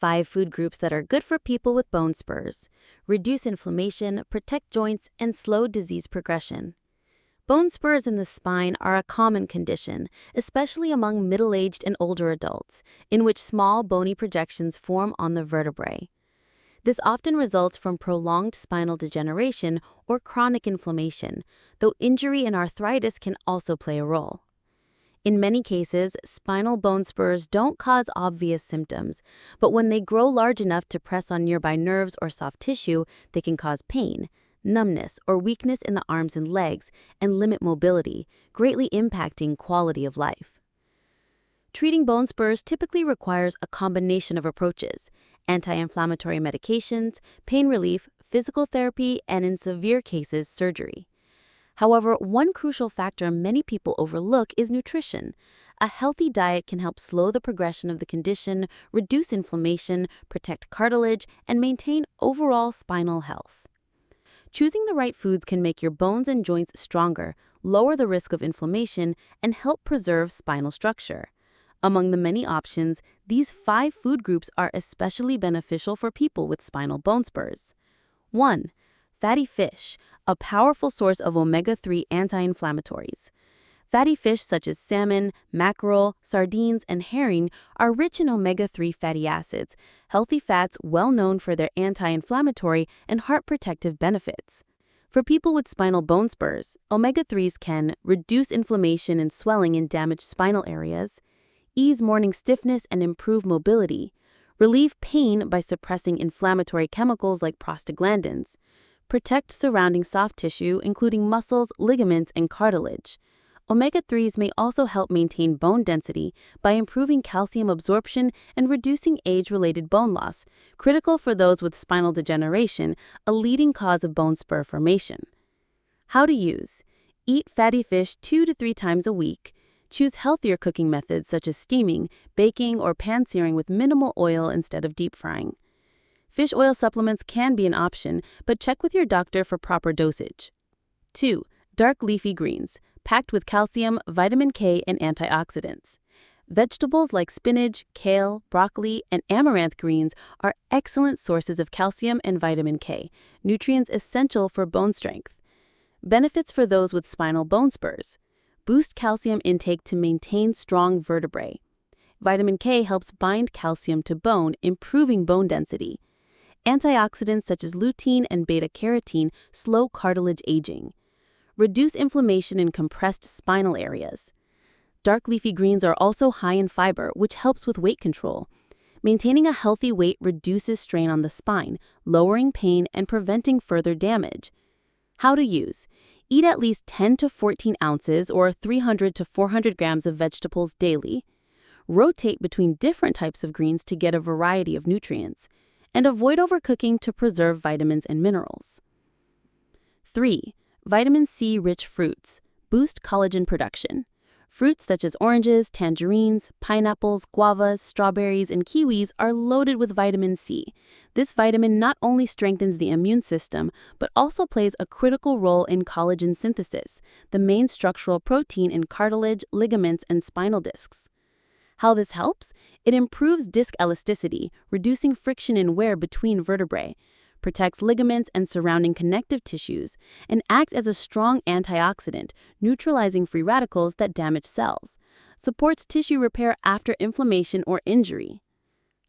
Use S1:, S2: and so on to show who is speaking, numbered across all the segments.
S1: 5 food groups that are good for people with bone spurs. Reduce inflammation, protect joints, and slow disease progression. Bone spurs in the spine are a common condition, especially among middle-aged and older adults, in which small bony projections form on the vertebrae. This often results from prolonged spinal degeneration or chronic inflammation, though injury and arthritis can also play a role. In many cases, spinal bone spurs don't cause obvious symptoms, but when they grow large enough to press on nearby nerves or soft tissue, they can cause pain, numbness, or weakness in the arms and legs, and limit mobility, greatly impacting quality of life. Treating bone spurs typically requires a combination of approaches: anti-inflammatory medications, pain relief, physical therapy, and in severe cases, surgery. However, one crucial factor many people overlook is nutrition. A healthy diet can help slow the progression of the condition, reduce inflammation, protect cartilage, and maintain overall spinal health. Choosing the right foods can make your bones and joints stronger, lower the risk of inflammation, and help preserve spinal structure. Among the many options, these 5 food groups are especially beneficial for people with spinal bone spurs. 1. Fatty fish, a powerful source of omega-3 anti-inflammatories. Fatty fish such as salmon, mackerel, sardines, and herring are rich in omega-3 fatty acids, healthy fats well known for their anti-inflammatory and heart-protective benefits. For people with spinal bone spurs, omega-3s can reduce inflammation and swelling in damaged spinal areas, ease morning stiffness and improve mobility, relieve pain by suppressing inflammatory chemicals like prostaglandins, protect surrounding soft tissue, including muscles, ligaments, and cartilage. Omega-3s may also help maintain bone density by improving calcium absorption and reducing age-related bone loss, critical for those with spinal degeneration, a leading cause of bone spur formation. How to use: eat fatty fish 2 to 3 times a week. Choose healthier cooking methods such as steaming, baking, or pan-searing with minimal oil instead of deep frying. Fish oil supplements can be an option, but check with your doctor for proper dosage. 2. Dark leafy greens, packed with calcium, vitamin K, and antioxidants. Vegetables like spinach, kale, broccoli, and amaranth greens are excellent sources of calcium and vitamin K, nutrients essential for bone strength. Benefits for those with spinal bone spurs: boost calcium intake to maintain strong vertebrae. Vitamin K helps bind calcium to bone, improving bone density. Antioxidants such as lutein and beta-carotene slow cartilage aging. Reduce inflammation in compressed spinal areas. Dark leafy greens are also high in fiber, which helps with weight control. Maintaining a healthy weight reduces strain on the spine, lowering pain and preventing further damage. How to use: eat at least 10 to 14 ounces or 300 to 400 grams of vegetables daily. Rotate between different types of greens to get a variety of nutrients. And avoid overcooking to preserve vitamins and minerals. 3. Vitamin C-rich fruits. Boost collagen production. Fruits such as oranges, tangerines, pineapples, guavas, strawberries, and kiwis are loaded with vitamin C. This vitamin not only strengthens the immune system, but also plays a critical role in collagen synthesis, the main structural protein in cartilage, ligaments, and spinal discs. How this helps? It improves disc elasticity, reducing friction and wear between vertebrae, protects ligaments and surrounding connective tissues, and acts as a strong antioxidant, neutralizing free radicals that damage cells, supports tissue repair after inflammation or injury.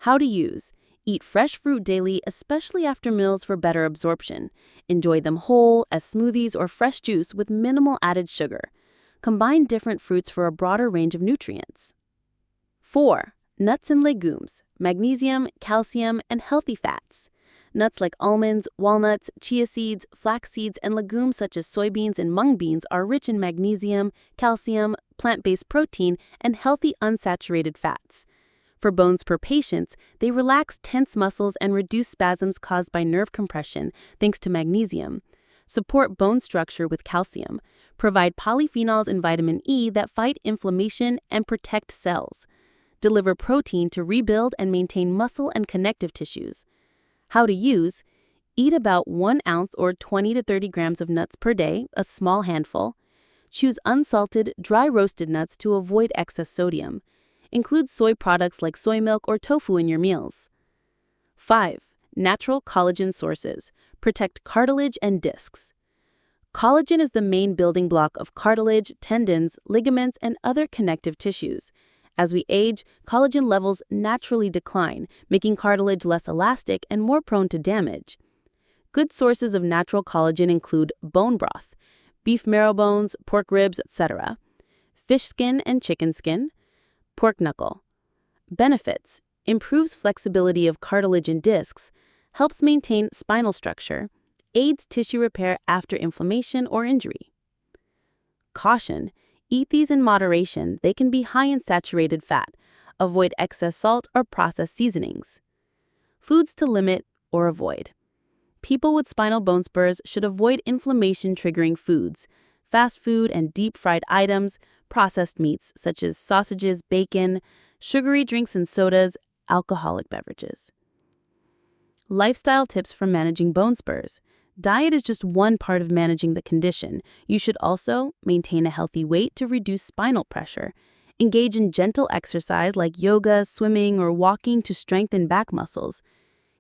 S1: How to use: eat fresh fruit daily, especially after meals for better absorption. Enjoy them whole, as smoothies or fresh juice with minimal added sugar. Combine different fruits for a broader range of nutrients. 4. Nuts and legumes, magnesium, calcium, and healthy fats. Nuts like almonds, walnuts, chia seeds, flax seeds, and legumes such as soybeans and mung beans are rich in magnesium, calcium, plant-based protein, and healthy unsaturated fats. For bone spur patients, they relax tense muscles and reduce spasms caused by nerve compression thanks to magnesium. Support bone structure with calcium. Provide polyphenols and vitamin E that fight inflammation and protect cells. Deliver protein to rebuild and maintain muscle and connective tissues. How to use: eat about 1 ounce or 20 to 30 grams of nuts per day, a small handful. Choose unsalted, dry roasted nuts to avoid excess sodium. Include soy products like soy milk or tofu in your meals. 5. Natural collagen sources. Protect cartilage and discs. Collagen is the main building block of cartilage, tendons, ligaments, and other connective tissues. As we age, collagen levels naturally decline, making cartilage less elastic and more prone to damage. Good sources of natural collagen include bone broth, beef marrow bones, pork ribs, etc., fish skin and chicken skin, pork knuckle. Benefits: improves flexibility of cartilage and discs, helps maintain spinal structure, aids tissue repair after inflammation or injury. Caution: eat these in moderation, they can be high in saturated fat. Avoid excess salt or processed seasonings. Foods to limit or avoid. People with spinal bone spurs should avoid inflammation-triggering foods, fast food and deep-fried items, processed meats such as sausages, bacon, sugary drinks and sodas, alcoholic beverages. Lifestyle tips for managing bone spurs. Diet is just one part of managing the condition. You should also maintain a healthy weight to reduce spinal pressure. Engage in gentle exercise like yoga, swimming, or walking to strengthen back muscles.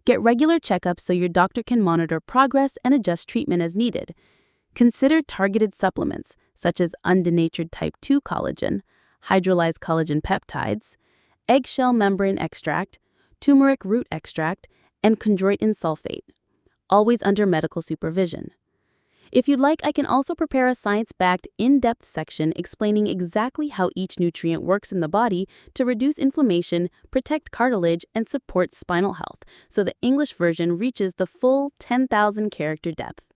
S1: Get regular checkups so your doctor can monitor progress and adjust treatment as needed. Consider targeted supplements such as undenatured type 2 collagen, hydrolyzed collagen peptides, eggshell membrane extract, turmeric root extract, and chondroitin sulfate, always under medical supervision. If you'd like, I can also prepare a science-backed, in-depth section explaining exactly how each nutrient works in the body to reduce inflammation, protect cartilage, and support spinal health, so the English version reaches the full 10,000 character depth.